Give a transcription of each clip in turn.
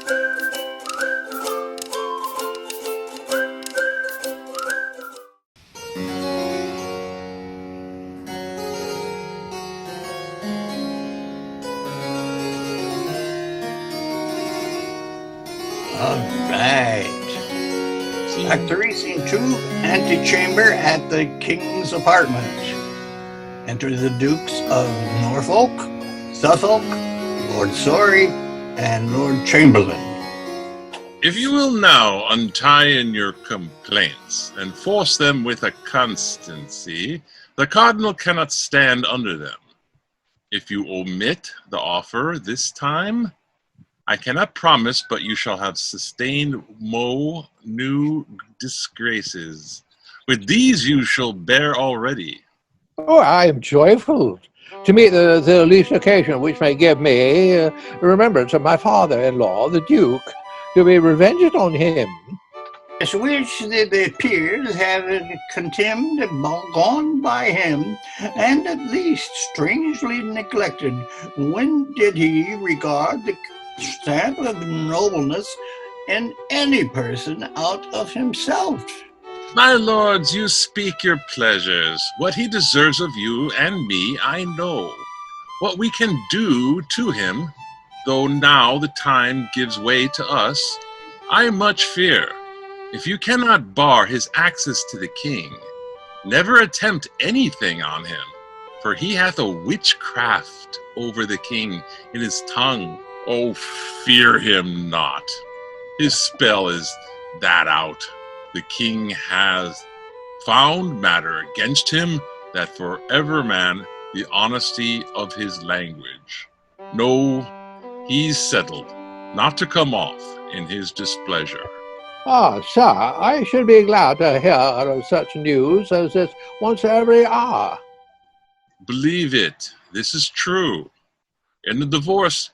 All right. Act 3, Scene 2, antechamber at the king's apartment. Enter the Dukes of Norfolk, Suffolk, Lord Surrey, and Lord Chamberlain. If you will now untie in your complaints and force them with a constancy, the cardinal cannot stand under them. If you omit the offer this time, I cannot promise, but you shall have sustained new disgraces. With these you shall bear already. Oh, I am joyful to meet the least occasion which may give me a remembrance of my father-in-law, the Duke, to be revenged on him. Which the peers have contemned gone by him, and at least strangely neglected. When did he regard the stamp of nobleness in any person out of himself? My lords, you speak your pleasures. What he deserves of you and me, I know. What we can do to him, though now the time gives way to us, I much fear. If you cannot bar his access to the king, never attempt anything on him, for he hath a witchcraft over the king in his tongue. Oh, fear him not. His spell is that out. The king has found matter against him that forever man the honesty of his language. No, he's settled not to come off in his displeasure. Ah, sir, I should be glad to hear of such news as this once every hour. Believe it, this is true. In the divorce,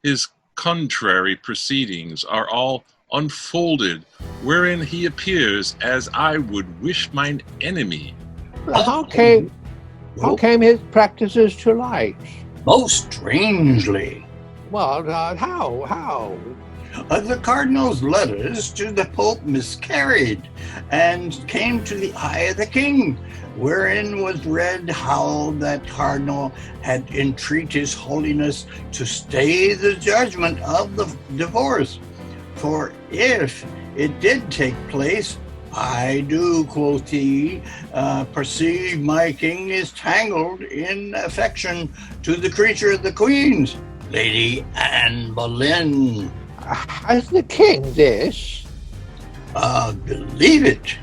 his contrary proceedings are all unfolded, wherein he appears as I would wish mine enemy. How came his practices to light? Most strangely. Well, how? The cardinal's letters to the Pope miscarried, and came to the eye of the king, wherein was read how that cardinal had entreated his holiness to stay the judgment of the divorce. For if it did take place, I do, quoth he, perceive my king is tangled in affection to the creature of the queen's, Lady Anne Boleyn. Has the king this? Believe it.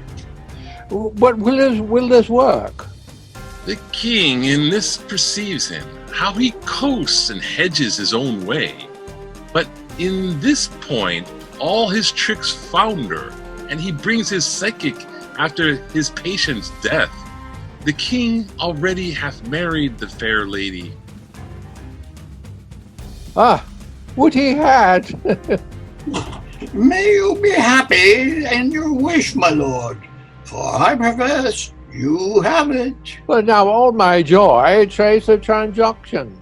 But will this work? The king in this perceives him, how he coasts and hedges his own way. But in this point, all his tricks founder, and he brings his psychic after his patient's death. The king already hath married the fair lady. Ah, would he had? May you be happy in your wish, my lord, for I profess you have it. But now all my joy trace the transaction.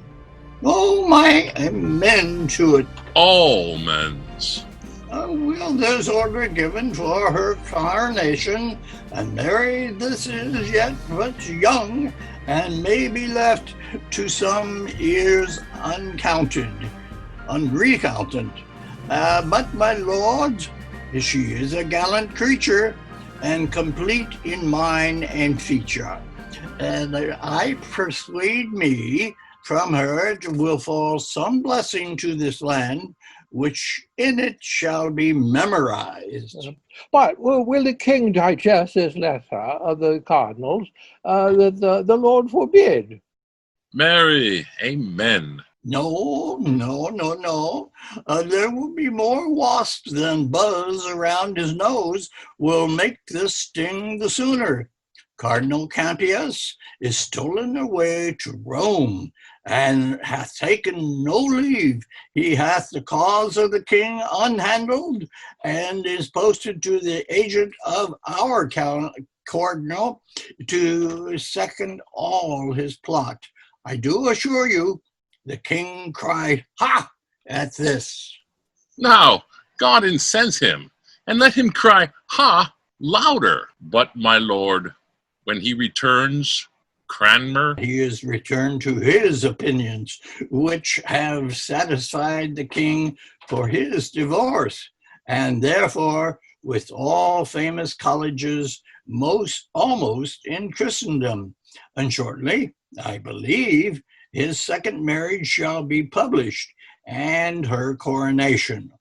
Oh, my amen to it. All men's. Will this order given for her coronation, and Mary, this is yet but young, and may be left to some years unrecounted. But my lord, she is a gallant creature, and complete in mind and feature. And I persuade me from her will fall some blessing to this land, which in it shall be memorized. But will the king digest this letter of the cardinals? The Lord forbid. Mary, amen. No. There will be more wasps than buzz around his nose will make this sting the sooner. Cardinal Campius is stolen away to Rome, and hath taken no leave. He hath the cause of the king unhandled, and is posted to the agent of our cardinal to second all his plot. I do assure you, the king cried, "Ha!" at this. Now, God incense him, and let him cry, ha, louder. But, my lord, when he returns, Cranmer, He is returned to his opinions, which have satisfied the king for his divorce, and therefore, with all famous colleges almost in Christendom, and shortly, I believe, his second marriage shall be published, and her coronation.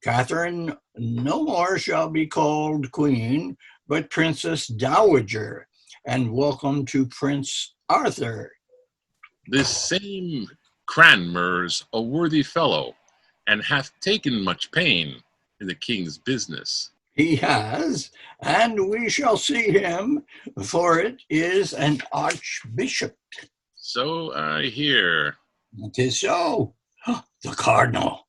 Catherine no more shall be called queen, but Princess Dowager, and welcome to Prince Arthur. this same Cranmer's a worthy fellow, and hath taken much pain in the king's business. He has, and we shall see him, for it is an archbishop. So I hear. It is so. The cardinal,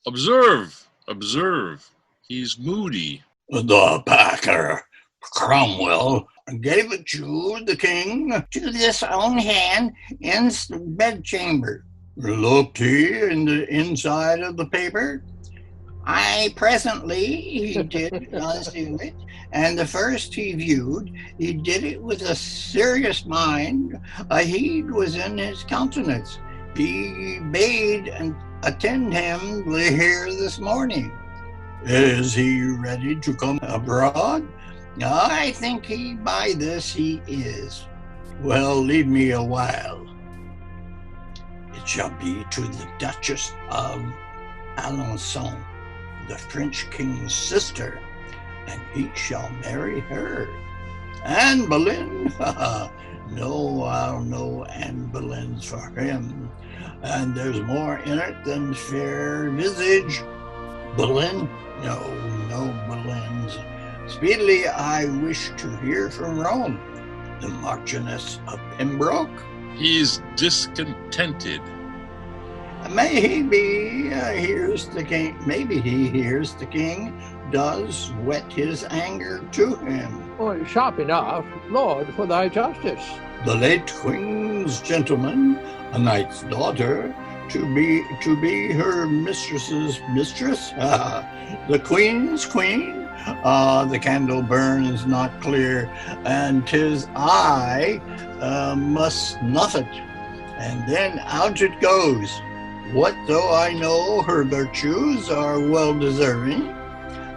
Observe, observe, he's moody. the packer, Cromwell, gave it to the king to this own hand in the bedchamber. Looked he in the inside of the paper? I presently he did unseal it, and the first he viewed, he did it with a serious mind. A heed was in his countenance. He bade and attend him here this morning. Is he ready to come abroad? I think he by this he is. Well, leave me a while. It shall be to the Duchess of Alençon, the French king's sister, and he shall marry her. Anne Boleyn, no, I'll know Anne Boleyn's for him, and there's more in it than fair visage. Boleyn? No, no Boleyns. Speedily I wish to hear from Rome. The Marchioness of Pembroke? He's discontented. May he be, hears the king, maybe he hears the king does whet his anger to him. Oh, sharp enough, Lord, for thy justice. The late queen's gentleman, a knight's daughter, to be her mistress's mistress, the queen's queen. The candle burns not clear, and 'tis I must snuff it, and then out it goes. What though I know her virtues are well deserving,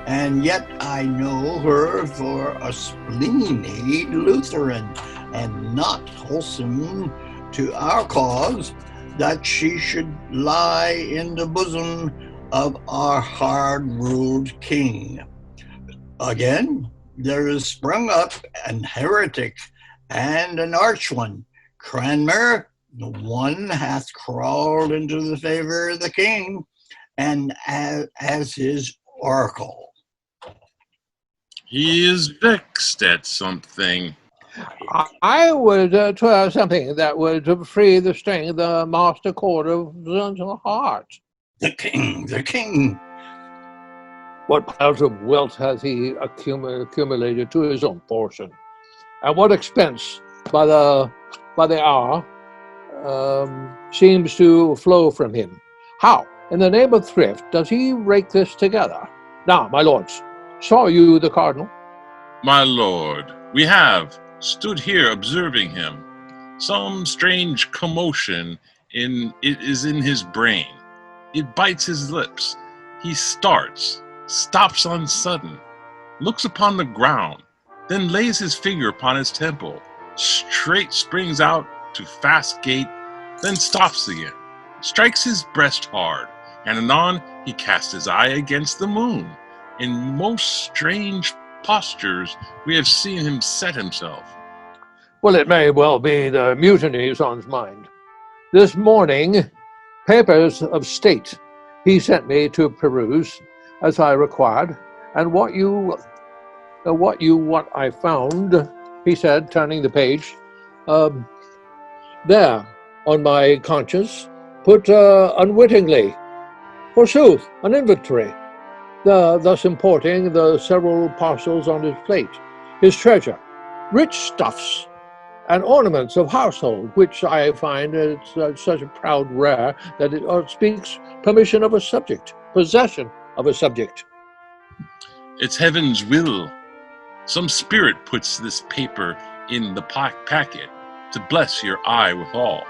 and yet I know her for a spleeny Lutheran, and not wholesome to our cause, that she should lie in the bosom of our hard-ruled king. Again, there is sprung up an heretic and an arch one, Cranmer. The one hath crawled into the favor of the king, and as his oracle. He is vexed at something. I would try something that would free the string, the master chord of the heart. The king. What piles of wealth has he accumulated to his own portion? At what expense by the hour seems to flow from him? How, in the name of thrift, does he rake this together? Now, my lords, saw you the cardinal? My lord, we have stood here observing him. Some strange commotion is in his brain. It bites his lips. He starts, stops on sudden, looks upon the ground, then lays his finger upon his temple, straight springs out to fast gait, then stops again, strikes his breast hard, and anon he casts his eye against the moon. In most strange postures we have seen him set himself. Well, it may well be the mutinies on his mind. This morning, papers of state he sent me to peruse, as I required, and what I found, he said, turning the page, there, on my conscience, put unwittingly, forsooth, an inventory, thus importing the several parcels on his plate, his treasure, rich stuffs, and ornaments of household, which I find such a proud rare that it speaks permission of a subject, possession of a subject. It's heaven's will. Some spirit puts this paper in the packet to bless your eye withal.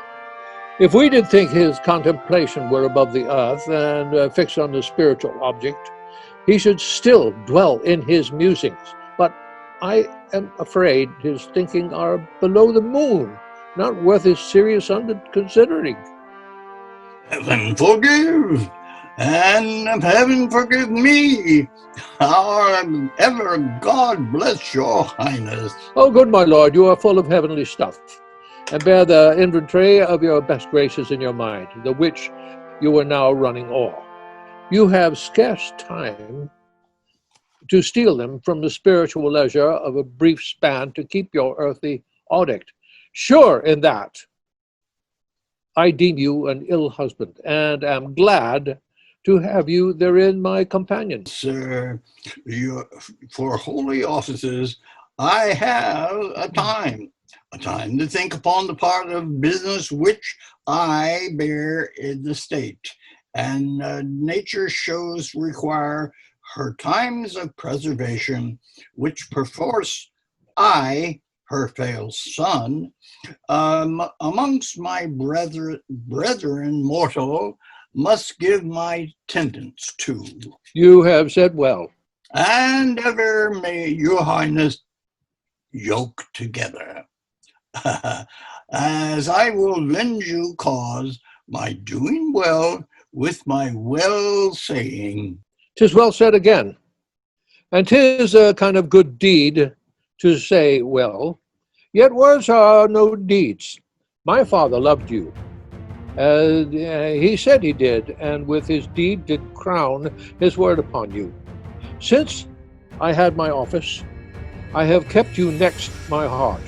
If we did think his contemplation were above the earth and fixed on the spiritual object, he should still dwell in his musings. But I am afraid his thinking are below the moon, not worth his serious considering. Heaven forgive, and heaven forgive me. Ever God bless your highness. Oh, good my lord, you are full of heavenly stuff, and bear the inventory of your best graces in your mind, the which you are now running o'er. You have scarce time to steal them from the spiritual leisure of a brief span to keep your earthly audict. Sure in that I deem you an ill husband, and am glad to have you therein my companion. Sir, for holy offices, I have a time to think upon the part of business which I bear in the state, and nature shows require her times of preservation, which perforce I, her fair son, amongst my brethren mortal, must give my tendance to. You have said well. And ever may your highness yoke together, as I will lend you cause my doing well with my well saying. 'Tis well said again, and 'tis a kind of good deed to say well, yet words are no deeds. My father loved you, as he said he did, and with his deed did crown his word upon you. Since I had my office, I have kept you next my heart,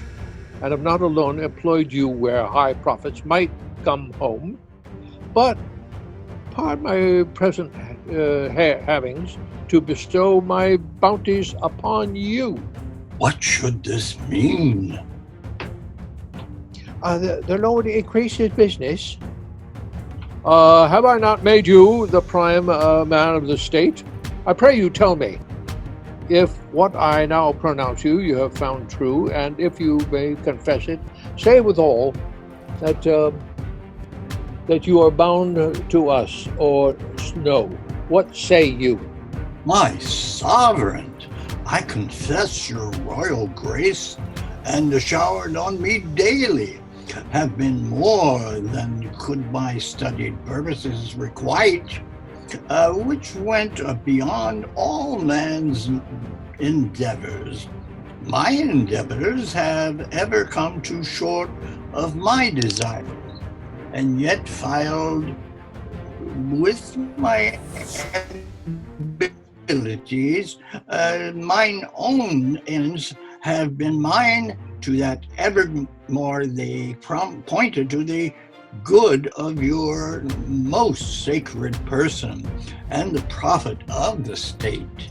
and have not alone employed you where high profits might come home, but pardon my present havings to bestow my bounties upon you. What should this mean? The Lord increase his business. Have I not made you the prime man of the state? I pray you tell me, if what I now pronounce you have found true, and if you may confess it, say withal that you are bound to us, or no. What say you? My sovereign, I confess your royal grace, and the showered on me daily have been more than could my studied purposes requite, which went beyond all man's endeavors. My endeavors have ever come too short of my desires, and yet filed with my abilities, mine own ends have been mine, to that evermore they pointed to the good of your most sacred person, and the profit of the state.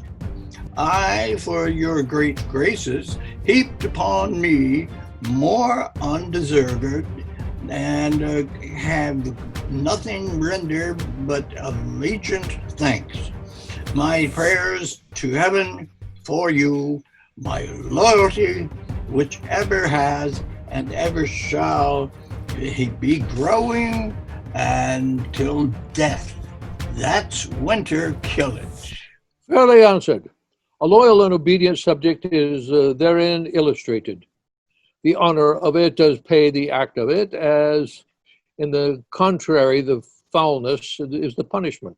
I, for your great graces, heaped upon me more undeserved, and have nothing render but allegiant thanks. My prayers to heaven for you, my loyalty, which ever has and ever shall be growing until death. That's winter kill it. Fairly answered. A loyal and obedient subject is therein illustrated. The honor of it does pay the act of it, as in the contrary, the foulness is the punishment.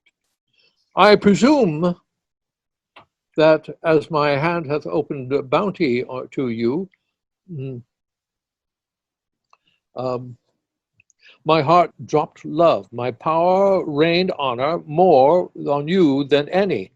I presume that as my hand hath opened bounty to you, my heart dropped love, my power reigned honor more on you than any.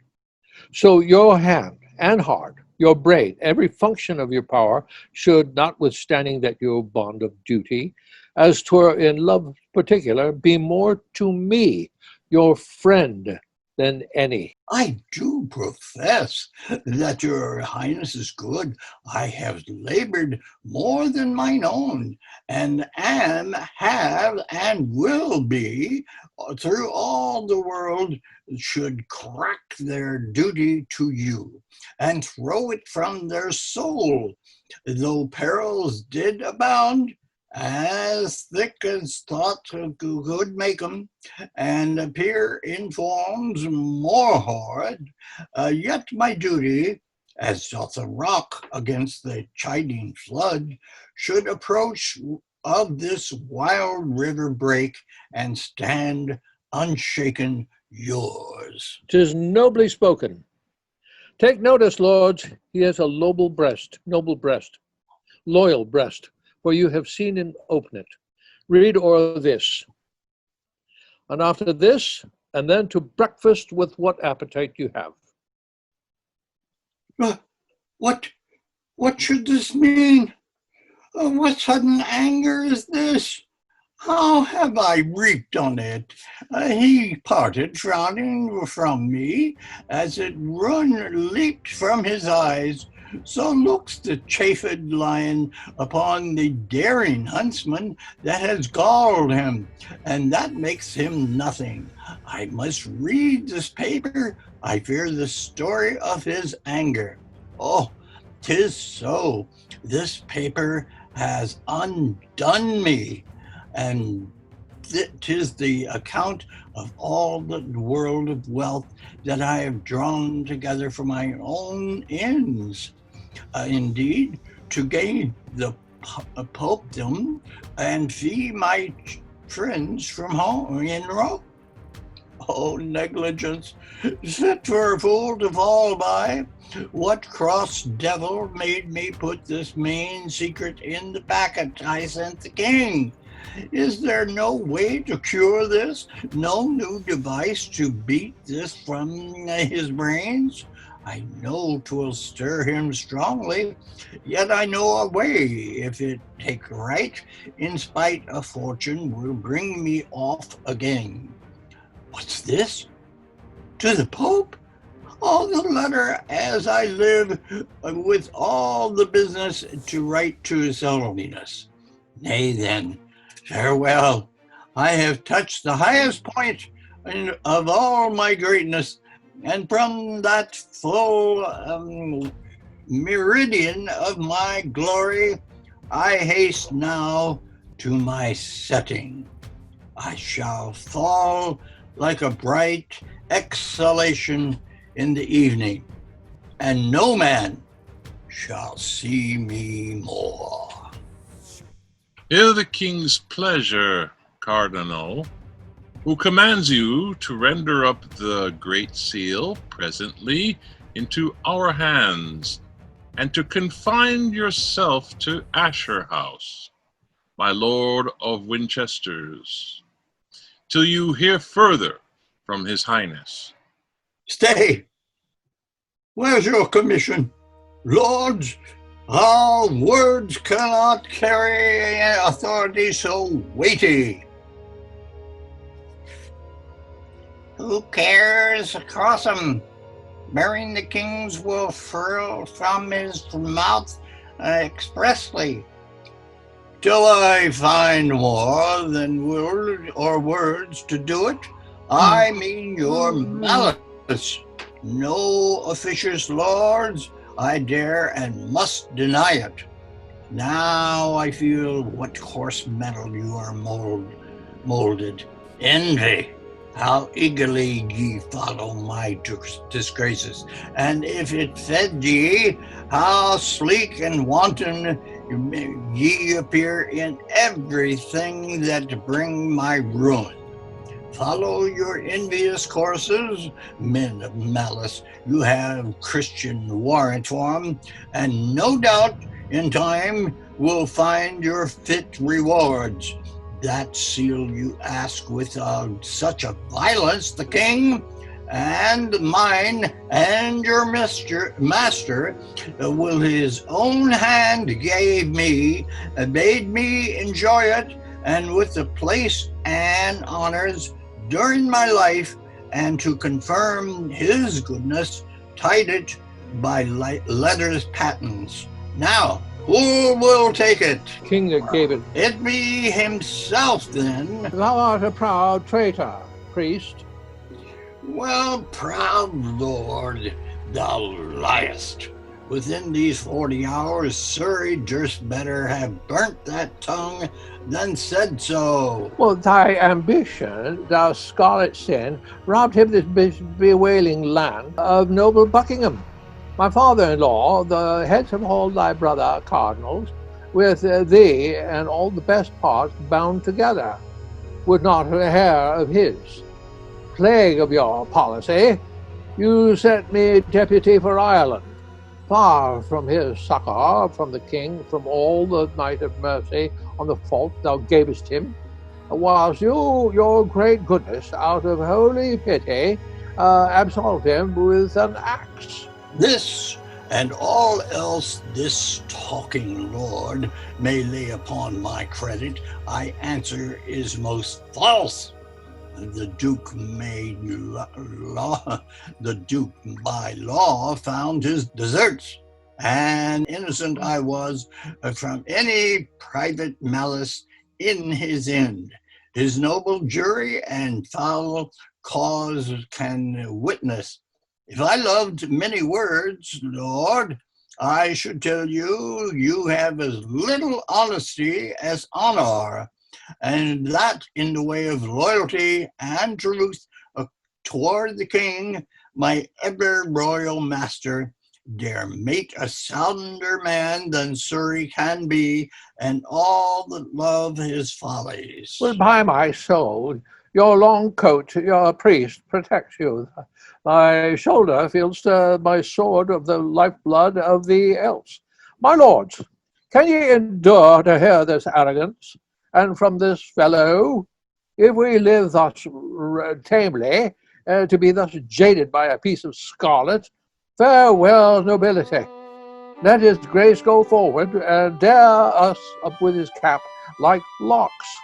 So your hand and heart, your brain, every function of your power should, notwithstanding that your bond of duty, as 'twere in love particular, be more to me, your friend, than any. I do profess that your highness is good. I have labored more than mine own, and am, have, and will be, through all the world, should crack their duty to you, and throw it from their soul, though perils did abound, as thick as thought could make 'em, and appear in forms more horrid, yet my duty, as doth a rock against the chiding flood, should approach of this wild river break, and stand unshaken yours. 'Tis nobly spoken. Take notice, lords, he has a noble breast, loyal breast, for you have seen him open it. Read o'er this. And after this, and then to breakfast with what appetite you have. What should this mean? What sudden anger is this? How have I reaped on it? He parted, frowning from me, as it leaped from his eyes. So looks the chafed lion upon the daring huntsman that has galled him, and that makes him nothing. I must read this paper. I fear the story of his anger. Oh, 'tis so. This paper has undone me, and 'tis the account of all the world of wealth that I have drawn together for my own ends. Indeed, to gain the popedom and fee my friends from home in Rome. Oh, negligence, fit for a fool to fall by. What cross devil made me put this main secret in the packet I sent the king? Is there no way to cure this? No new device to beat this from his brains? I know 'twill stir him strongly, yet I know a way, if it take right, in spite of fortune, will bring me off again. What's this? To the Pope? Oh, the letter, as I live, with all the business to write to his holiness. Nay then, farewell. I have touched the highest point of all my greatness, and from that full meridian of my glory, I haste now to my setting. I shall fall like a bright exhalation in the evening, and no man shall see me more. Hear the king's pleasure, Cardinal, who commands you to render up the great seal presently into our hands, and to confine yourself to Asher House, my lord of Winchester's, till you hear further from his highness. Stay! Where's your commission? Lords, our words cannot carry authority so weighty. Who cares across him? Bearing the king's will furl from his mouth expressly. Till I find more than word or words to do it, I mean your malice. No officious lords, I dare and must deny it. Now I feel what coarse metal you are molded. Envy. How eagerly ye follow my disgraces, and if it fed ye, how sleek and wanton ye appear in everything that bring my ruin. Follow your envious courses, men of malice. You have Christian warrant for 'em, and no doubt in time will find your fit rewards. That seal you ask with such a violence, the king, and mine, and your master, will his own hand gave me, bade me enjoy it, and with the place and honors during my life, and to confirm his goodness, tied it by letters patents. Now, who will take it? King that gave it. It be himself, then. Thou art a proud traitor, priest. Well, proud lord, thou liest. Within these 40 hours, Surrey durst better have burnt that tongue than said so. Well, thy ambition, thou scarlet sin, robbed him this bewailing land of noble Buckingham. My father-in-law, the heads of all thy brother cardinals, with thee and all the best parts bound together, would not a hair of his. Plague of your policy, you sent me deputy for Ireland, far from his succor, from the king, from all the night of mercy on the fault thou gavest him, whilst you, your great goodness, out of holy pity, absolved him with an axe. This and all else this talking lord may lay upon my credit, I answer is most false. The Duke made law. The Duke by law found his deserts, and innocent I was from any private malice in his end. His noble jury and foul cause can witness. If I loved many words, Lord, I should tell you, you have as little honesty as honor, and that in the way of loyalty and truth toward the king, my ever royal master, dare make a sounder man than Surrey can be, and all that love his follies. Well, by my soul, your long coat, your priest, protects you. Thy shoulder feels my sword of the lifeblood of the else. My lords, can ye endure to hear this arrogance? And from this fellow, if we live thus tamely, to be thus jaded by a piece of scarlet, farewell nobility. Let his grace go forward and dare us up with his cap like larks.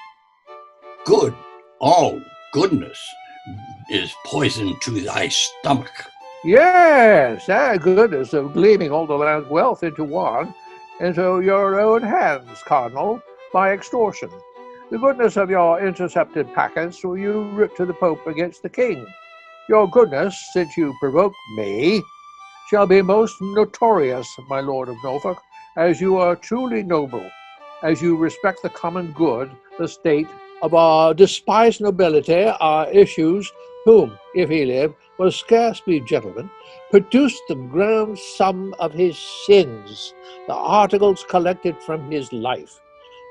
Good, all goodness is poison to thy stomach. Yes, that goodness of gleaming all the land's wealth into your own hands, Cardinal, by extortion. The goodness of your intercepted packets will you rip to the Pope against the King. Your goodness, since you provoke me, shall be most notorious, my Lord of Norfolk, as you are truly noble, as you respect the common good, the state of our despised nobility, our issues, whom, if he live, will scarce be gentlemen, produced the grand sum of his sins, the articles collected from his life.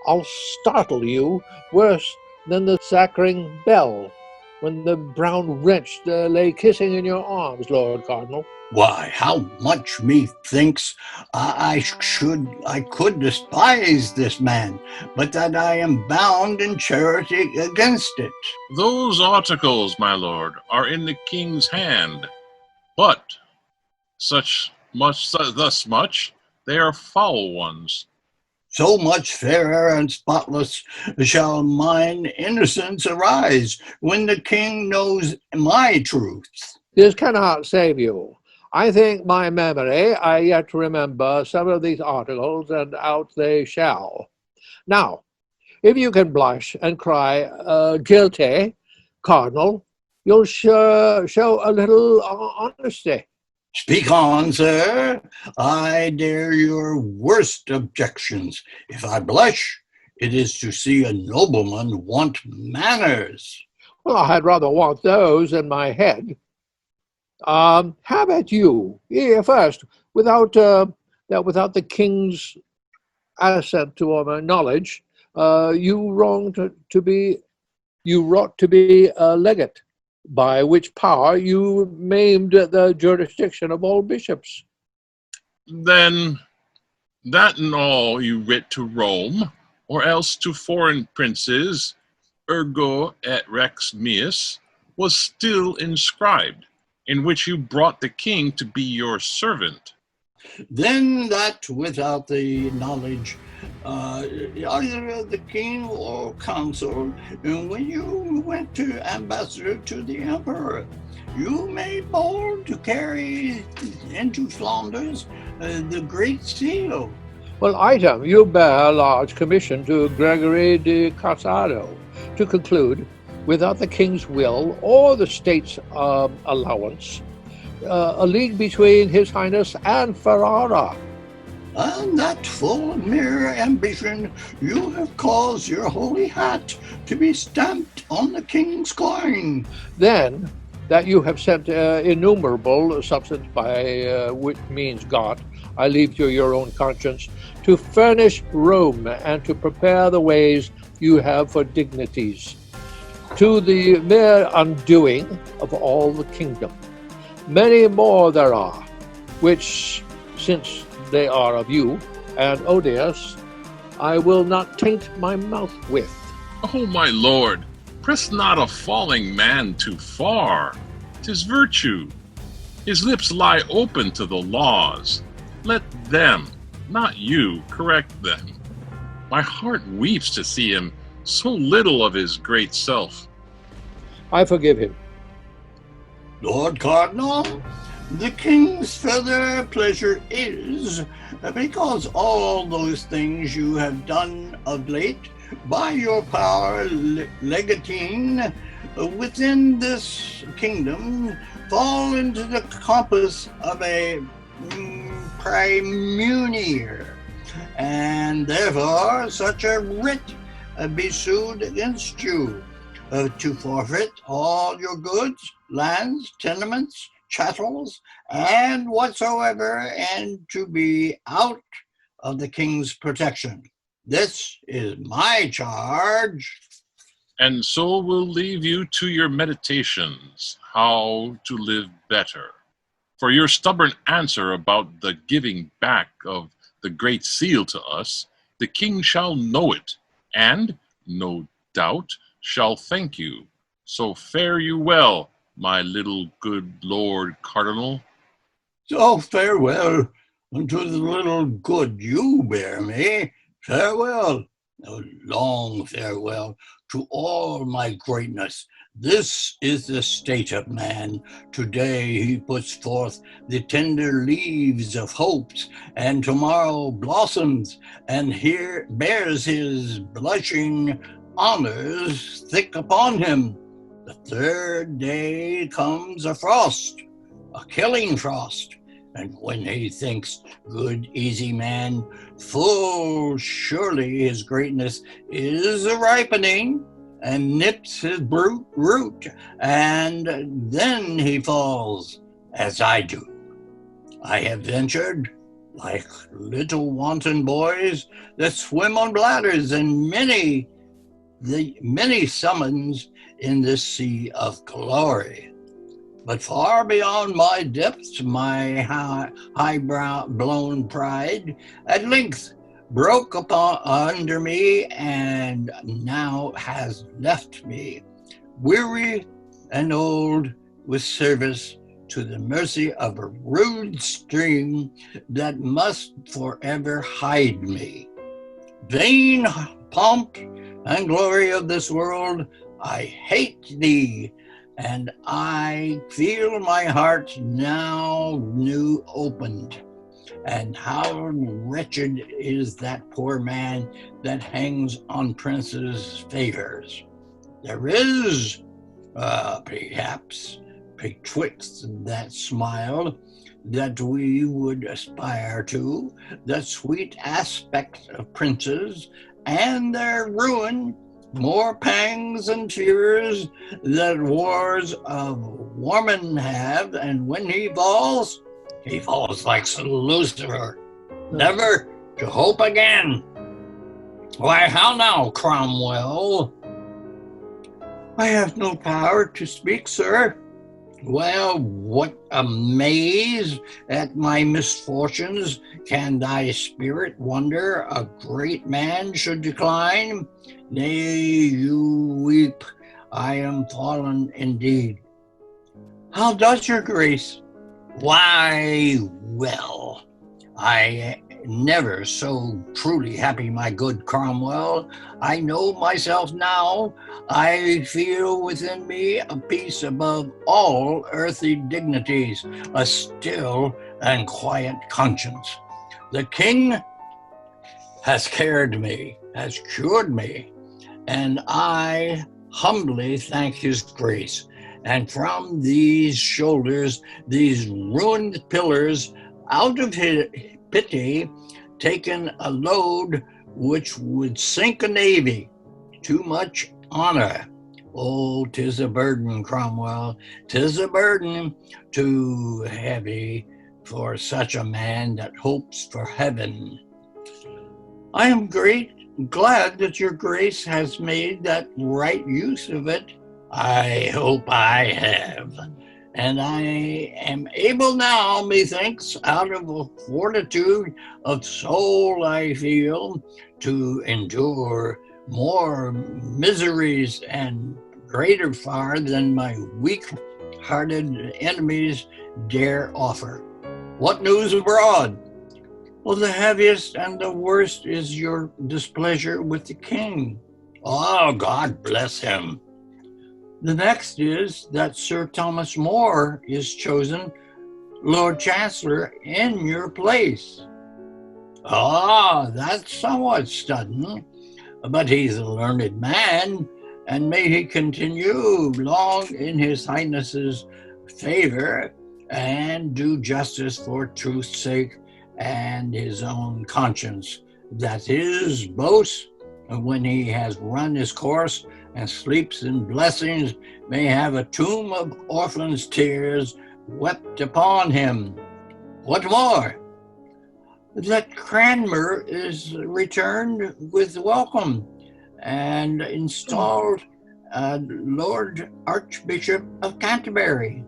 I'll startle you worse than the sacring bell, when the brown wretch lay kissing in your arms, Lord Cardinal. Why, how much methinks I could despise this man, but that I am bound in charity against it. Those articles, my lord, are in the king's hand, but thus much, they are foul ones. So much fairer and spotless shall mine innocence arise when the king knows my truth. This cannot save you. I think my memory, I yet remember some of these articles, and out they shall. Now, if you can blush and cry, guilty, Cardinal, you'll show a little honesty. Speak on, sir. I dare your worst objections. If I blush, it is to see a nobleman want manners. Well, I'd rather want those in my head. How about you? Yeah, first, without the king's assent to my knowledge, you wrong to be a legate, by which power you maimed the jurisdiction of all bishops. Then that and all you writ to Rome, or else to foreign princes, ergo et rex meus, was still inscribed, in which you brought the king to be your servant. Then that without the knowledge either the king or council, and when you went to ambassador to the emperor, you made bold to carry into Flanders the Great Seal. Well, item, you bear a large commission to Gregory de Casado to conclude, without the king's will or the state's allowance, a league between His Highness and Ferrara. And that full of mere ambition, you have caused your holy hat to be stamped on the king's coin. Then, that you have sent innumerable substance by which means got, I leave to your own conscience, to furnish room and to prepare the ways you have for dignities, to the mere undoing of all the kingdom. Many more there are, which, since they are of you and odious, I will not taint my mouth with. Oh, my lord, press not a falling man too far. 'Tis virtue. His lips lie open to the laws. Let them, not you, correct them. My heart weeps to see him so little of his great self. I forgive him. Lord Cardinal, the king's further pleasure is, because all those things you have done of late by your power legatine within this kingdom fall into the compass of a praemunire, and therefore such a writ be sued against you to forfeit all your goods, lands, tenements, chattels, and whatsoever, and to be out of the king's protection. This is my charge. And so we'll leave you to your meditations, how to live better. For your stubborn answer about the giving back of the Great Seal to us, the king shall know it, and, no doubt, shall thank you. So fare you well, my little good Lord Cardinal. So farewell unto the little good you bear me. Farewell, a long farewell to all my greatness. This is the state of man. Today he puts forth the tender leaves of hopes, and tomorrow blossoms, and here bears his blushing honors thick upon him. The third day comes a frost, a killing frost, and when he thinks, good easy man, full surely his greatness is a ripening, and nips his brute root, and then he falls, as I do. I have ventured, like little wanton boys that swim on bladders, and many summons in this sea of glory. But far beyond my depths, my high-blown pride at length broke under me, and now has left me, weary and old with service to the mercy of a rude stream that must forever hide me. Vain pomp and glory of this world, I hate thee, and I feel my heart now new opened. And how wretched is that poor man that hangs on princes' favors. There is, perhaps, betwixt that smile that we would aspire to, the sweet aspect of princes, and their ruin, more pangs and tears that wars of woman have, and when he falls like Lucifer, never to hope again. Why, how now, Cromwell? I have no power to speak, sir. Well, what amaze at my misfortunes can thy spirit wonder a great man should decline? Nay, you weep, I am fallen indeed. How does your grace? Why, well, I never so truly happy, my good Cromwell. I know myself now. I feel within me a peace above all earthly dignities, a still and quiet conscience. The king has cared me, has cured me, and I humbly thank his grace. And from these shoulders, these ruined pillars, out of his pity, taken a load which would sink a navy. Too much honor. Oh, 'tis a burden, Cromwell, 'tis a burden too heavy for such a man that hopes for heaven. I am glad that your grace has made that right use of it. I hope I have. And I am able now, methinks, out of a fortitude of soul I feel, to endure more miseries and greater far than my weak-hearted enemies dare offer. What news abroad? Well, the heaviest and the worst is your displeasure with the king. Oh, God bless him. The next is that Sir Thomas More is chosen Lord Chancellor in your place. Ah, that's somewhat sudden, but he's a learned man, and may he continue long in his highness's favor and do justice for truth's sake and his own conscience, that his boast, when he has run his course and sleeps in blessings, may have a tomb of orphans' tears wept upon him. What more? That Cranmer is returned with welcome and installed Lord Archbishop of Canterbury.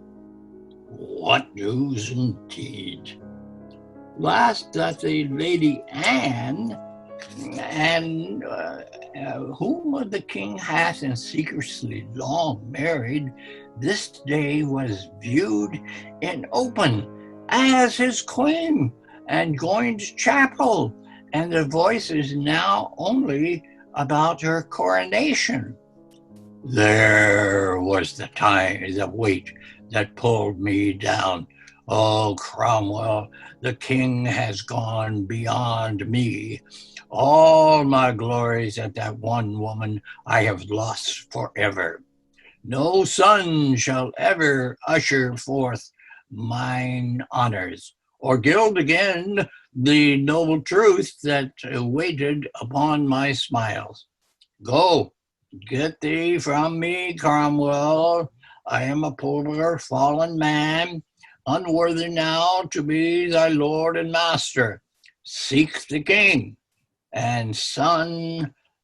What news indeed. Last, that the Lady Anne, and whom the king hath in secrecy long married, this day was viewed in open as his queen, and going to chapel, and the voice is now only about her coronation. There was the weight that pulled me down. Oh, Cromwell, the king has gone beyond me. All my glories at that one woman I have lost forever. No son shall ever usher forth mine honors, or gild again the noble truth that waited upon my smiles. Go, get thee from me, Cromwell. I am a poor fallen man, unworthy now to be thy lord and master. Seek the king, and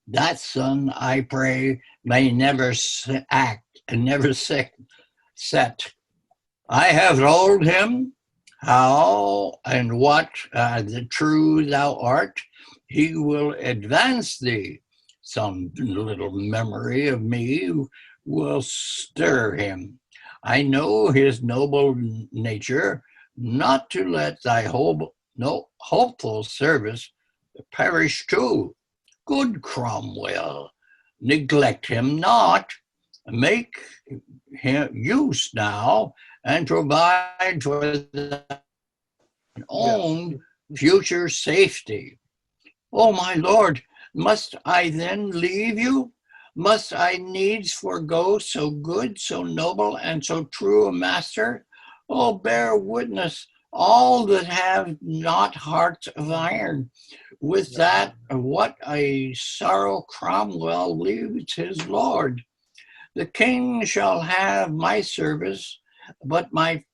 that son, I pray, may never act and never set. I have told him how and what the true thou art. He will advance thee. Some little memory of me will stir him. I know his noble nature, not to let thy hopeful service perish too. Good Cromwell, neglect him not. Make him use now, and provide for thy own future safety. Oh, my lord, must I then leave you? Must I needs forego so good, so noble, and so true a master? Oh, bear witness, all that have not hearts of iron, with that what a sorrow Cromwell leaves his lord. The king shall have my service, but my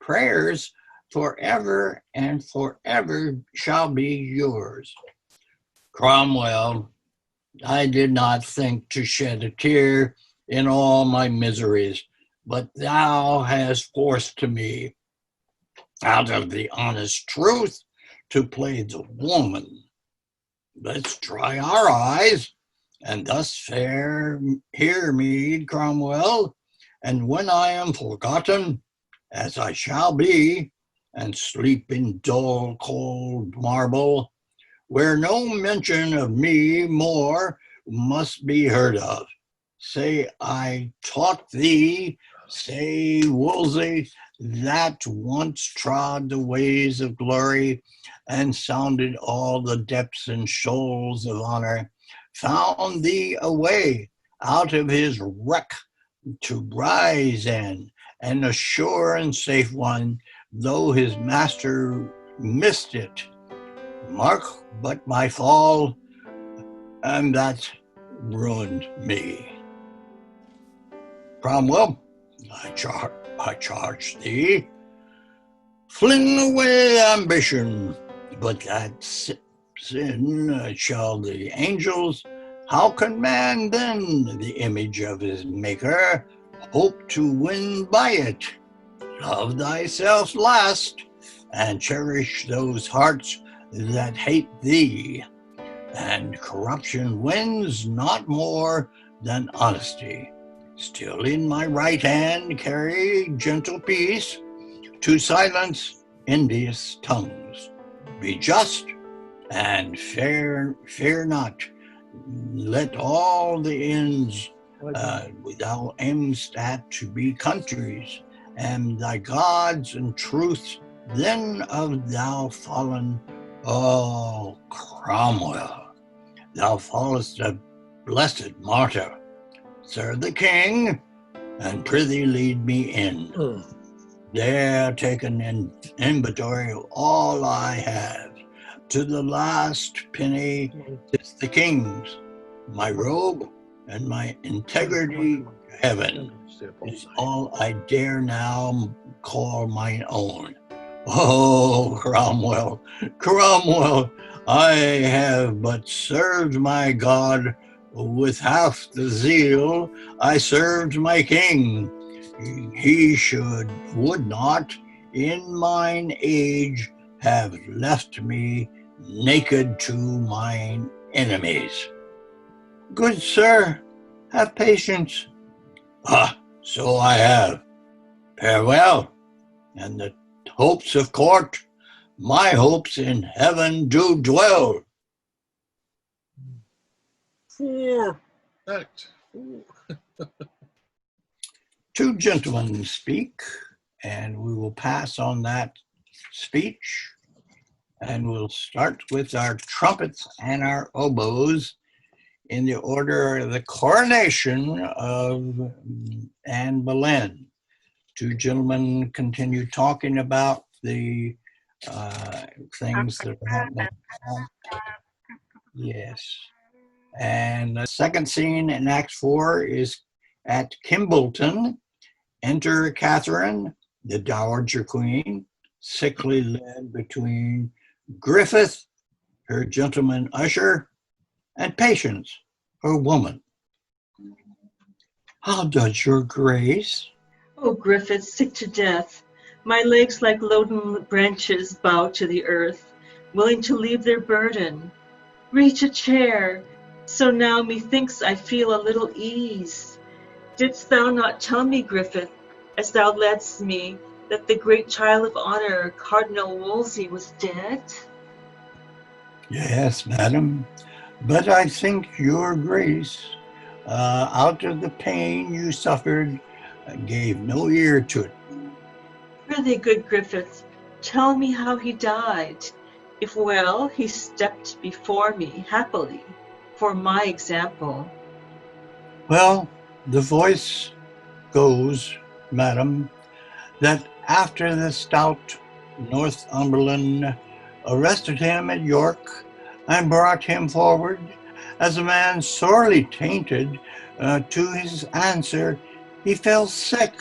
prayers forever and forever shall be yours. Cromwell, I did not think to shed a tear in all my miseries, but thou hast forced to me, out of the honest truth, to play the woman. Let's dry our eyes, and thus hear me, Cromwell, and when I am forgotten, as I shall be, and sleep in dull, cold marble, where no mention of me more must be heard of. Say I taught thee, say Wolsey, that once trod the ways of glory and sounded all the depths and shoals of honor, found thee a way out of his wreck to rise in, and a sure and safe one, though his master missed it. Mark but my fall, and that ruined me. Cromwell, I charge thee, fling away ambition, but that sin shall the angels. How can man then, the image of his maker, hope to win by it? Love thyself last, and cherish those hearts that hate thee, and corruption wins not more than honesty. Still in my right hand carry gentle peace to silence envious tongues. Be just and fear not. Let all the ends thou aimest at to be countries, and thy gods and truths. Then of thou fallen, O Cromwell, thou fallest a blessed martyr. Serve the king, and prithee lead me in. There take an inventory of all I have. To the last penny, it's the king's. My robe and my integrity to heaven is all I dare now call mine own. Oh, Cromwell, Cromwell, I have but served my God with half the zeal I served my king. He would not, in mine age, have left me naked to mine enemies. Good sir, have patience. Ah, so I have. Farewell, and the hopes of court, my hopes in heaven do dwell. 4, Act 4. Two gentlemen speak, and we will pass on that speech, and we'll start with our trumpets and our oboes in the order of the coronation of Anne Boleyn. Two gentlemen continue talking about the things that are happening. Yes. And the second scene in Act 4 is at Kimbleton. Enter Catherine, the Dowager Queen, sickly led between Griffith, her gentleman usher, and Patience, her woman. How does your grace? Oh, Griffith, sick to death. My legs like loaden branches bow to the earth, willing to leave their burden. Reach a chair, so now methinks I feel a little ease. Didst thou not tell me, Griffith, as thou ledst me, that the great child of honor, Cardinal Wolsey, was dead? Yes, madam, but I think your grace, out of the pain you suffered, gave no ear to it. Prithee, good Griffith, tell me how he died. If well, he stepped before me happily, for my example. Well, the voice goes, madam, that after the stout Northumberland arrested him at York and brought him forward as a man sorely tainted, to his answer, he fell sick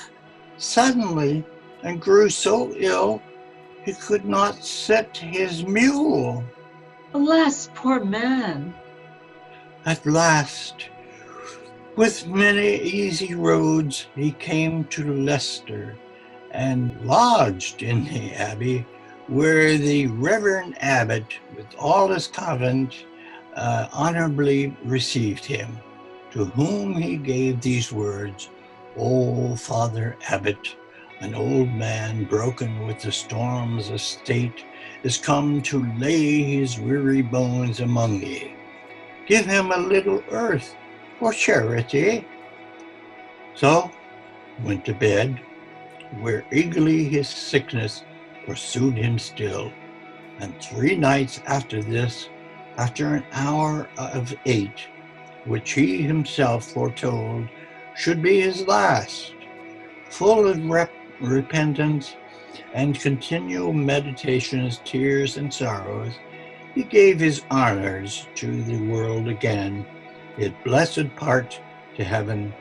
suddenly and grew so ill he could not sit his mule. Alas, poor man! At last, with many easy roads, he came to Leicester and lodged in the abbey, where the Reverend Abbot, with all his convent, honorably received him, to whom he gave these words: O Father Abbot, An old man broken with the storm's estate is come to lay his weary bones among ye. Give him a little earth for charity. So went to bed, where eagerly his sickness pursued him still. And 3 nights after this, after an hour of 8, which he himself foretold should be his last, full of repentance and continual meditations, tears and sorrows, he gave his honors to the world again, his blessed part to heaven,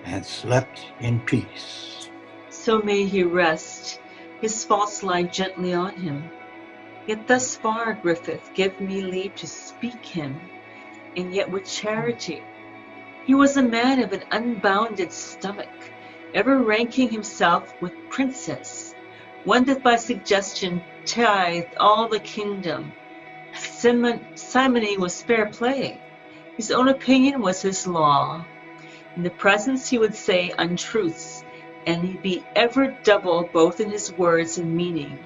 and slept in peace. So may he rest, his faults lie gently on him. Yet thus far, Griffith, give me leave to speak him, and yet with charity. He was a man of an unbounded stomach, ever ranking himself with princess, one that by suggestion tithed all the kingdom. Simony was fair play. His own opinion was his law. In the presence he would say untruths, and he'd be ever double both in his words and meaning.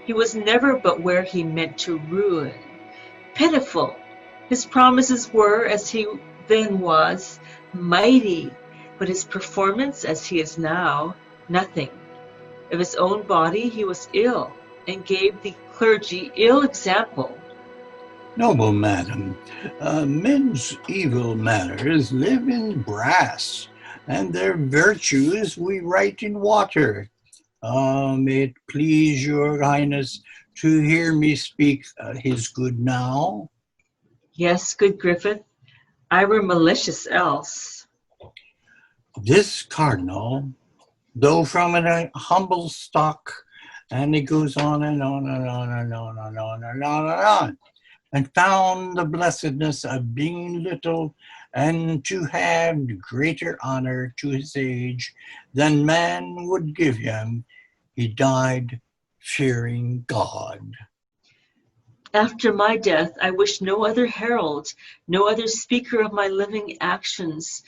He was never but where he meant to ruin. Pitiful! His promises were, as he then was, mighty, but his performance, as he is now, nothing. Of his own body he was ill, and gave the clergy ill example. Noble madam, men's evil manners live in brass, and their virtues we write in water. May it please your highness to hear me speak his good now? Yes, good Griffith, I were malicious else. This cardinal, though from an humble stock, and it goes on and on and on and on and on and on and on, and found the blessedness of being little and to have greater honor to his age than man would give him, he died fearing God. After my death, I wish no other herald, no other speaker of my living actions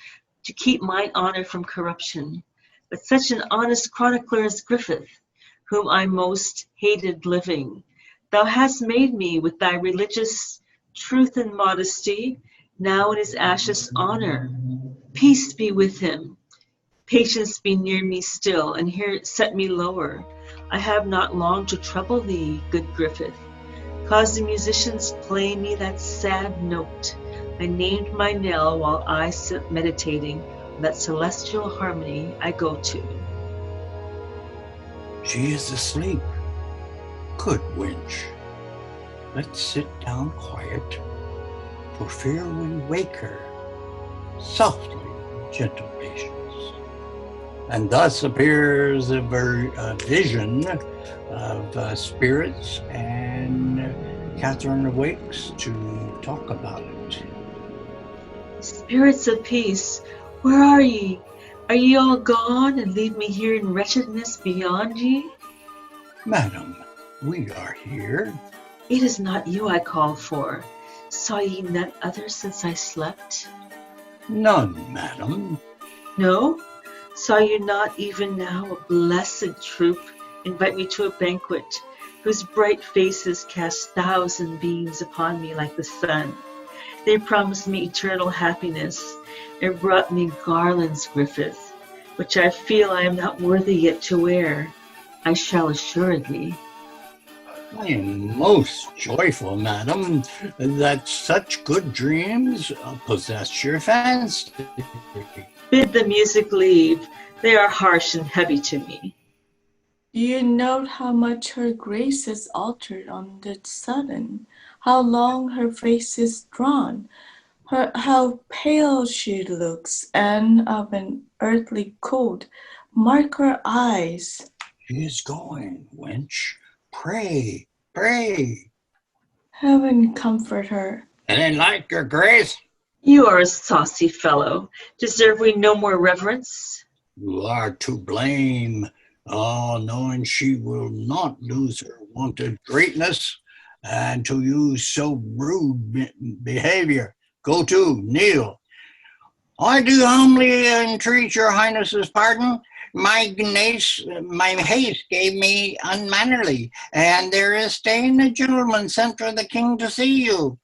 to keep mine honor from corruption, but such an honest chronicler as Griffith, whom I most hated living. Thou hast made me with thy religious truth and modesty, now in his ashes honor. Peace be with him. Patience be near me still, and here set me lower. I have not long to trouble thee, good Griffith. Cause the musicians play me that sad note. I named my knell while I sit meditating on that celestial harmony I go to. She is asleep. Good wench. Let's sit down quiet, for fear we wake her. Softly, gentle patience. And thus appears a vision of spirits, and Catherine awakes to talk about it. Spirits of peace, where are ye? Are ye all gone, and leave me here in wretchedness beyond ye? Madam, we are here. It is not you I call for. Saw ye none other since I slept? None, madam. No? Saw you not even now a blessed troupe invite me to a banquet, whose bright faces cast 1,000 beams upon me like the sun? They promised me eternal happiness, and brought me garlands, Griffith, which I feel I am not worthy yet to wear. I shall assuredly. I am most joyful, madam, that such good dreams possess your fancy. Bid the music leave. They are harsh and heavy to me. Do you note how much her grace is altered on the sudden? How long her face is drawn? How pale she looks, and of an earthly cold. Mark her eyes. She is going, wench. Pray, pray. Heaven comfort her. And like your grace? You are a saucy fellow. Deserve we no more reverence? You are to blame, knowing she will not lose her wonted greatness, and to use so rude behavior. Go to, kneel. I do humbly entreat your highness's pardon. My haste gave me unmannerly, and there is staying a gentleman sent for the king to see you.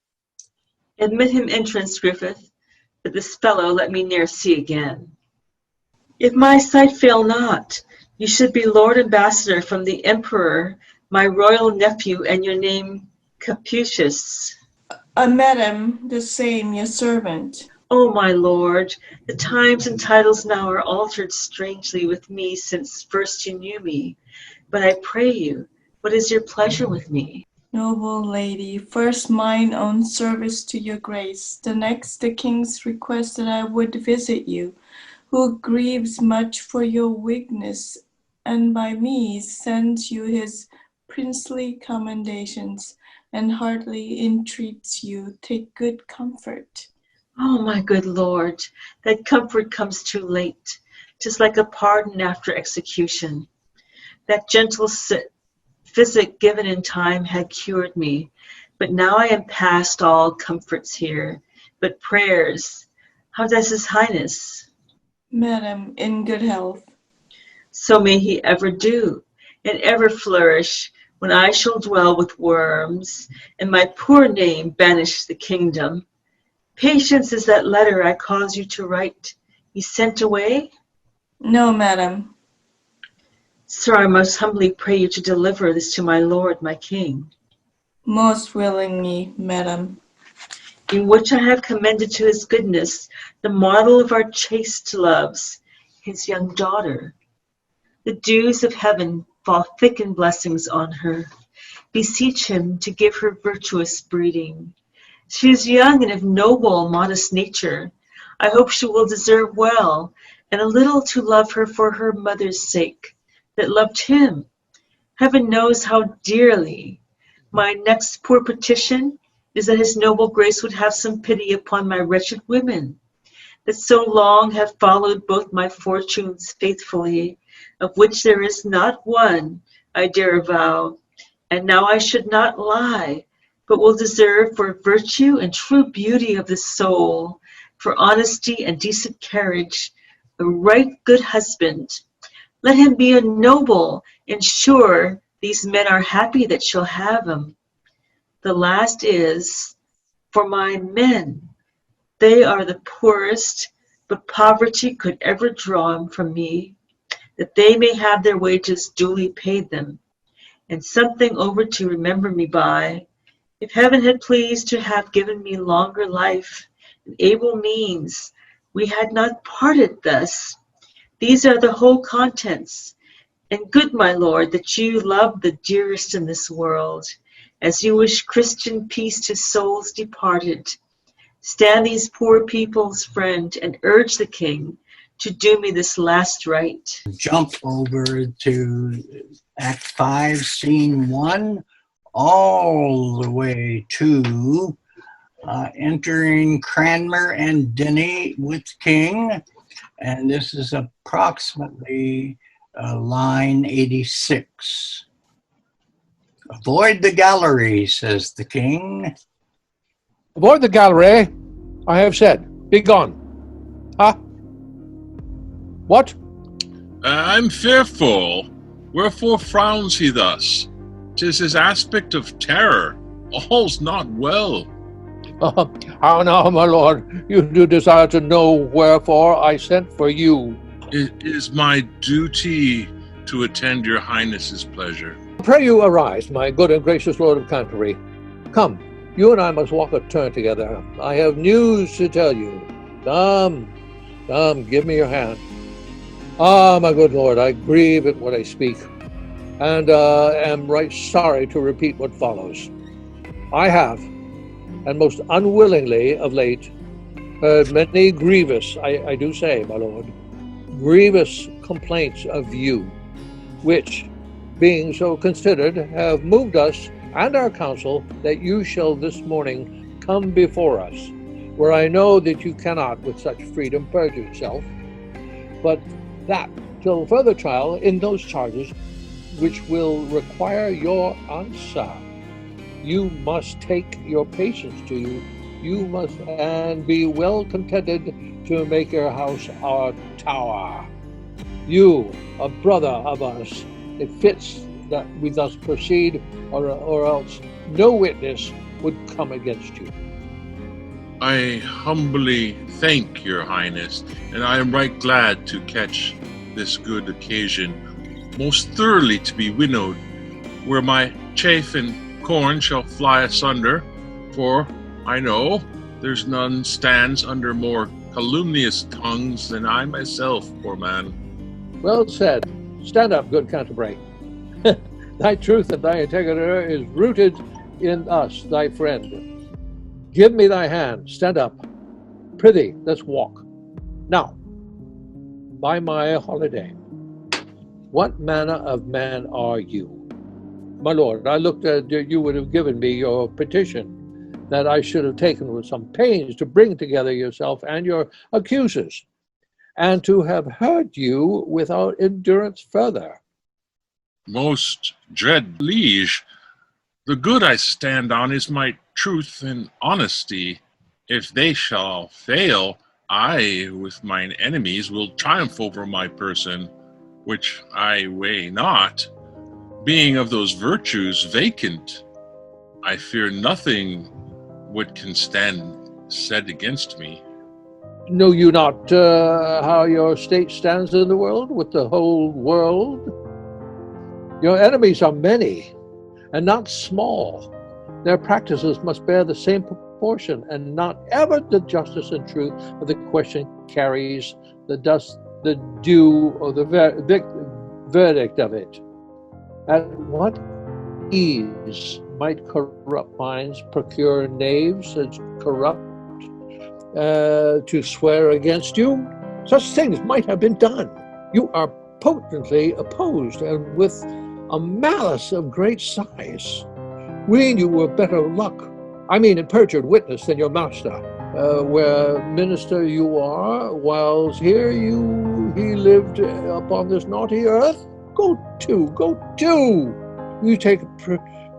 Admit him entrance, Griffith, but this fellow let me ne'er see again. If my sight fail not, you should be Lord Ambassador from the Emperor, my royal nephew, and your name Capucius. Madam, the same, your servant. O my lord, the times and titles now are altered strangely with me since first you knew me. But I pray you, what is your pleasure with me? Noble lady, first mine own service to your grace, the next the king's request that I would visit you, who grieves much for your weakness, and by me sends you his princely commendations, and heartily entreats you take good comfort. Oh, my good lord, that comfort comes too late. 'Tis like a pardon after execution. That gentle physic given in time had cured me, but now I am past all comforts here, but prayers. How does his highness? Madam, in good health. So may he ever do, and ever flourish, when I shall dwell with worms, and my poor name banish the kingdom. Patience is that letter I cause you to write. You sent away? No, madam. Sir, I most humbly pray you to deliver this to my lord, my king. Most willingly, madam. In which I have commended to his goodness the model of our chaste loves, his young daughter. The dews of heaven fall thick in blessings on her. Beseech him to give her virtuous breeding. She is young and of noble, modest nature. I hope she will deserve well, and a little to love her for her mother's sake, that loved him. Heaven knows how dearly. My next poor petition is that his noble grace would have some pity upon my wretched women, that so long have followed both my fortunes faithfully, of which there is not one, I dare avow, and now I should not lie, but will deserve for virtue and true beauty of the soul, for honesty and decent carriage, a right good husband. Let him be a noble, and sure these men are happy that shall have him. The last is, for my men, they are the poorest, but poverty could ever draw them from me, that they may have their wages duly paid them, and something over to remember me by. If heaven had pleased to have given me longer life and able means, we had not parted thus. These are the whole contents. And good my lord, that you love the dearest in this world, as you wish Christian peace to souls departed. Stand these poor people's friend, and urge the king to do me this last right. Jump over to Act 5, Scene 1, all the way to entering Cranmer and Denny with King, and this is approximately line 86. Avoid the gallery, says the king. Avoid the gallery, I have said. Be gone. Huh? What? I'm fearful. Wherefore frowns he thus? 'Tis his aspect of terror. All's not well. How now, my lord? You do desire to know wherefore I sent for you. It is my duty to attend your highness's pleasure. Pray you arise, my good and gracious lord of Canterbury. Come, you and I must walk a turn together. I have news to tell you. Come, give me your hand. Ah, my good lord, I grieve at what I speak, and am right sorry to repeat what follows. I have, and most unwillingly of late, heard many grievous, I do say, my lord, grievous complaints of you, which, being so considered, have moved us and our council that you shall this morning come before us, where I know that you cannot with such freedom purge yourself, but that till further trial in those charges which will require your answer, you must take your patience to you. You must and be well contented to make your house our tower. You, a brother of us, it fits that we thus proceed, or else no witness would come against you. I humbly thank your highness, and I am right glad to catch this good occasion, most thoroughly to be winnowed, where my chaff and corn shall fly asunder, for I know there's none stands under more calumnious tongues than I myself, poor man. Well said. Stand up, good Canterbury. Thy truth and thy integrity is rooted in us, thy friend. Give me thy hand. Stand up. Prithee, let's walk. Now, by my holiday, what manner of man are you? My lord, I looked at you would have given me your petition that I should have taken with some pains to bring together yourself and your accusers, and to have heard you without endurance further. Most dread liege, the good I stand on is my truth and honesty. If they shall fail, I, with mine enemies, will triumph over my person, which I weigh not, being of those virtues vacant. I fear nothing what can stand said against me. Know you not how your state stands in the world, with the whole world? Your enemies are many, and not small. Their practices must bear the same proportion, and not ever the justice and truth of the question carries the due or the verdict of it. At what ease might corrupt minds procure knaves as corrupt to swear against you? Such things might have been done. You are potently opposed, and with a malice of great size. Ween you were better luck, I mean in perjured witness, than your master, where minister you are, whiles here he lived upon this naughty earth. Go to, you take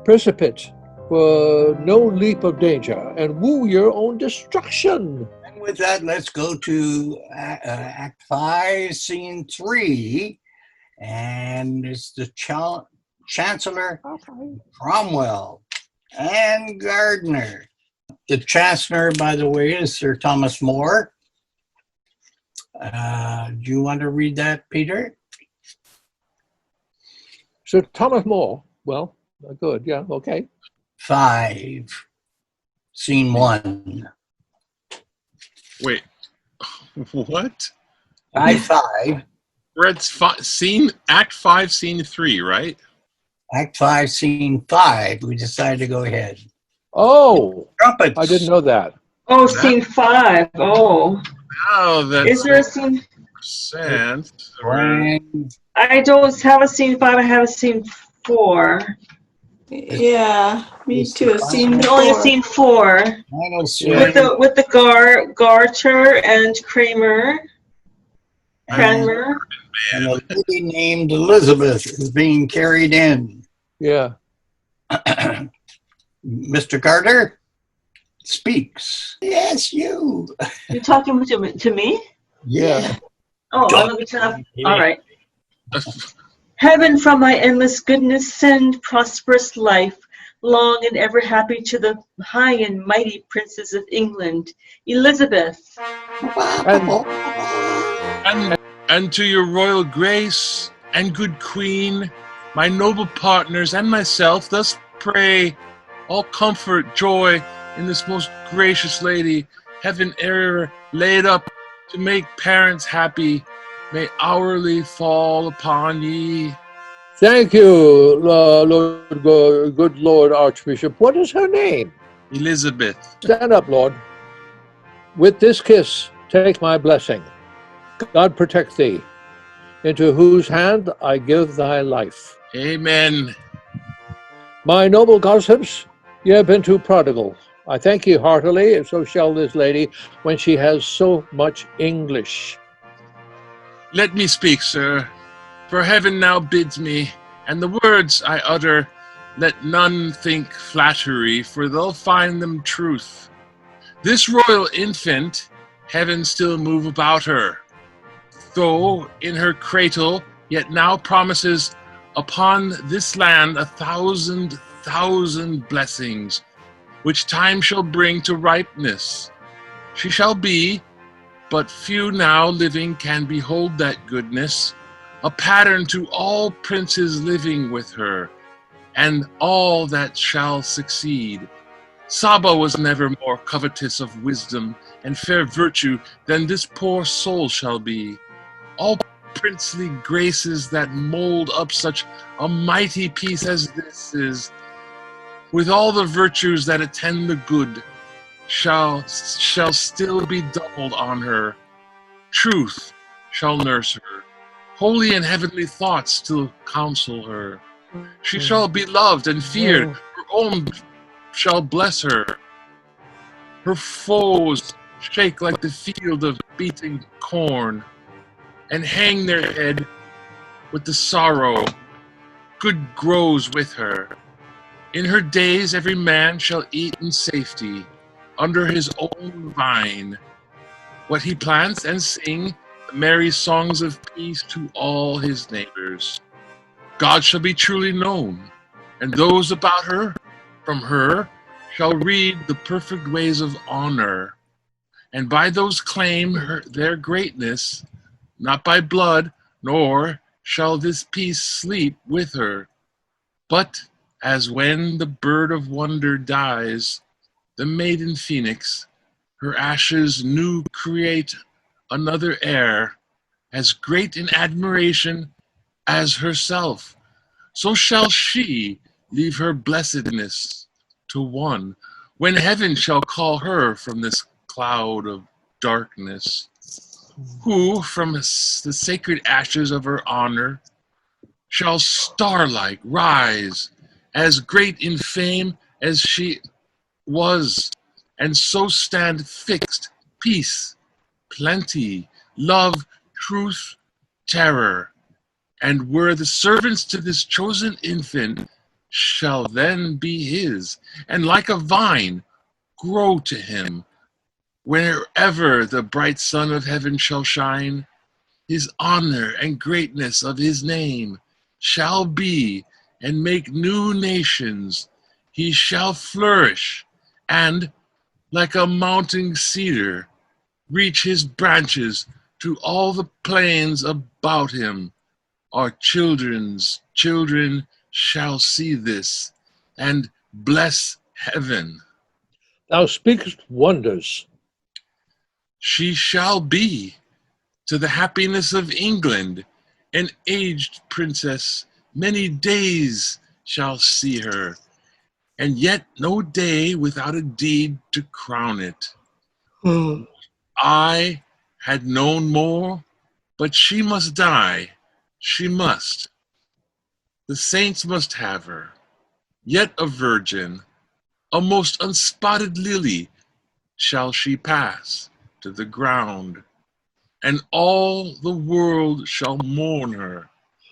precipice for no leap of danger, and woo your own destruction. And with that, let's go to Act 5, Scene 3, and it's the Chancellor Cromwell and Gardner. The Chancellor, by the way, is Sir Thomas More. Do you want to read that, Peter? Sir Thomas More. Well, good. Yeah. Okay. 5, Scene 1. Wait, what? Act 5. We're at Act 5, Scene 3, right? Act 5, Scene 5. We decided to go ahead. Oh, Trumpets. I didn't know that. Oh, scene 5. Oh. Oh, that's Is there a scene? percent. I don't have a scene 5. I have a scene 4. Yeah, me too. Scene Only a 4. scene 4 with the Garter and Cranmer. And a lady named Elizabeth is being carried in. Yeah. Mr. Carter speaks. Yes, you. You're talking to me? Yeah. Oh, let me turn. All right. Heaven from thy endless goodness send prosperous life, long and ever happy to the high and mighty princes of England, Elizabeth. And to your royal grace and good queen, my noble partners and myself thus pray, all comfort, joy in this most gracious lady, heaven e'er laid up to make parents happy, may hourly fall upon ye. Thank you, good Lord Archbishop. What is her name? Elizabeth. Stand up, Lord. With this kiss, take my blessing. God protect thee, into whose hand I give thy life. Amen. My noble gossips, ye have been too prodigal. I thank ye heartily, and so shall this lady, when she has so much English. Let me speak, sir, for heaven now bids me, and the words I utter, let none think flattery, for they'll find them truth. This royal infant, heaven still move about her. though in her cradle, yet now promises upon this land 1,000,000 blessings, which time shall bring to ripeness. She shall be, but few now living can behold that goodness, a pattern to all princes living with her, and all that shall succeed. Saba was never more covetous of wisdom and fair virtue than this poor soul shall be. All princely graces that mold up such a mighty piece as this is, with all the virtues that attend the good, shall still be doubled on her. Truth shall nurse her, holy and heavenly thoughts still counsel her. She shall be loved and feared, her own shall bless her. Her foes shake like the field of beating corn, and hang their head with the sorrow. Good grows with her. In her days every man shall eat in safety, under his own vine, what he plants, and sing the merry songs of peace to all his neighbors. God shall be truly known, and those about her, from her, shall read the perfect ways of honor, and by those claim their greatness, not by blood, nor shall this peace sleep with her, but as when the bird of wonder dies, the maiden phoenix, her ashes new create another heir, as great in admiration as herself, so shall she leave her blessedness to one, when heaven shall call her from this cloud of darkness, who from the sacred ashes of her honor shall star-like rise, as great in fame as she was, and so stand fixed peace, plenty, love, truth, terror, and were the servants to this chosen infant shall then be his, and like a vine grow to him. Wherever the bright sun of heaven shall shine, his honor and greatness of his name shall be, and make new nations. He shall flourish, and, like a mounting cedar, reach his branches to all the plains about him. Our children's children shall see this, and bless heaven. Thou speakest wonders. She shall be, to the happiness of England, an aged princess. Many days shall see her, and yet no day without a deed to crown it. I had known more, but she must die. She must. The saints must have her, yet a virgin, a most unspotted lily, shall she pass to the ground, and all the world shall mourn her.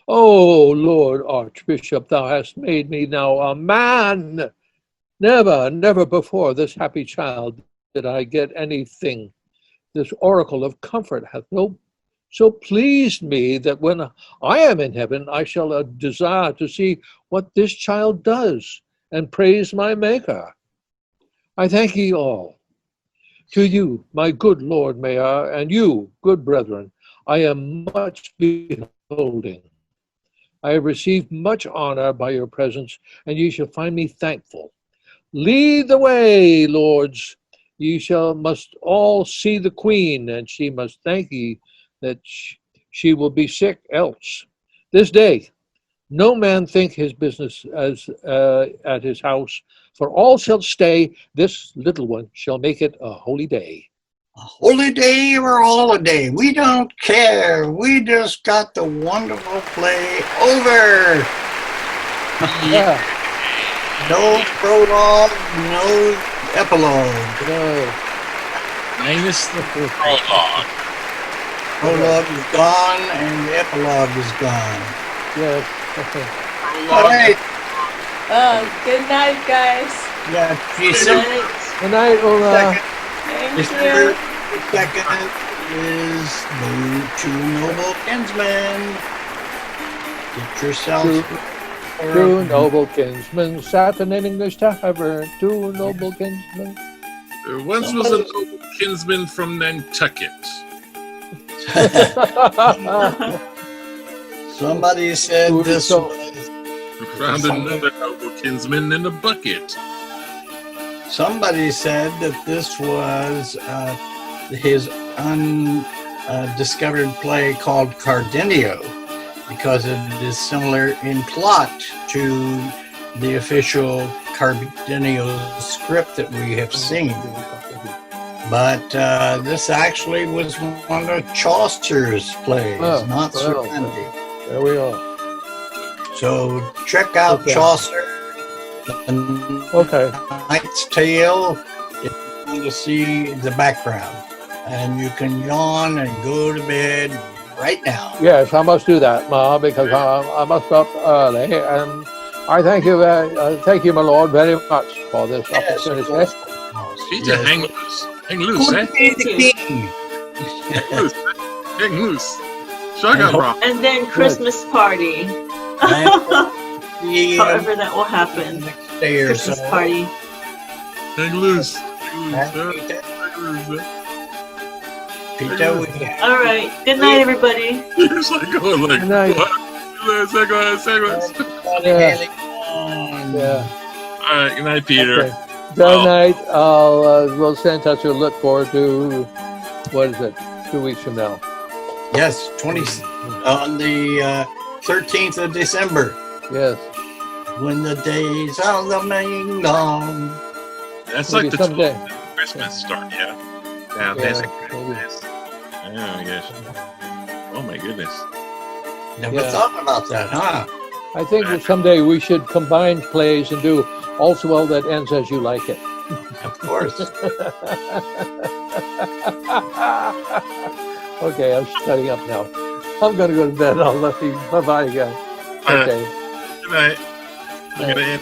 O Lord Archbishop, thou hast made me now a man. Never, never before this happy child did I get anything. This oracle of comfort hath so pleased me that when I am in heaven, I shall desire to see what this child does and praise my Maker. I thank ye all. To you, my good Lord Mayor, and you, good brethren, I am much beholding. I have received much honor by your presence, and ye shall find me thankful. Lead the way, lords. Ye must all see the queen, and she must thank ye that she will be sick else. This day, no man think his business as at his house, for all shall stay. This little one shall make it a holy day. A holy day or a holiday, we don't care. We just got the wonderful play over. Yeah. No prologue, no epilogue. No. Minus the prologue. Prologue is gone and the epilogue is gone. Yes. All right. Good night, guys. Yeah, Good December night. Good night, Ola. second. Thank December you. 2nd. is the two noble kinsmen. Get yourself Two noble kinsmen sat in an English tavern. Two noble kinsmen. There once was a noble kinsman from Nantucket. Somebody said this So- was. Who found another noble kinsman in a bucket. Somebody said that this was his undiscovered play called Cardenio, because it is similar in plot to the official Cardenio script that we have seen. But this actually was one of Chaucer's plays, not Cervantes. There we are. So check out Okay. Chaucer, Okay. Knight's Tale, if you want to see the background. And you can yawn and go to bed right now. Yes, I must do that, Ma, because I must up early. And I thank you, my Lord, very much for this opportunity. Peter, hang loose. Hang loose, eh? Good the king. Hang loose. Hang loose. Sugar rock. And then Christmas party. However that will happen. Next day or Christmas so. party. Hang loose. Hang loose. Peter, Hang loose. Peter, we All right. Good night, everybody. It's like going like, Good night. Seconds. Yeah. Yeah. All right, good night, Peter. Okay. Good night. We'll stay in touch. We'll look forward to, what is it, 2 weeks from now. Yes, on the 13th of December, Yes. when the days are coming long. That's Maybe like the someday. 12th of Christmas start, yeah. Yeah, Yeah, maybe. Oh my gosh. Oh my goodness. Never Yeah. thought about that, huh? I think that someday we should combine plays and do All's Well That Ends As You Like It. Of course. Okay, I'm shutting up now. I'm going to go to bed. I'll let you. Bye-bye again. Okay. Good night. I'm Night. gonna end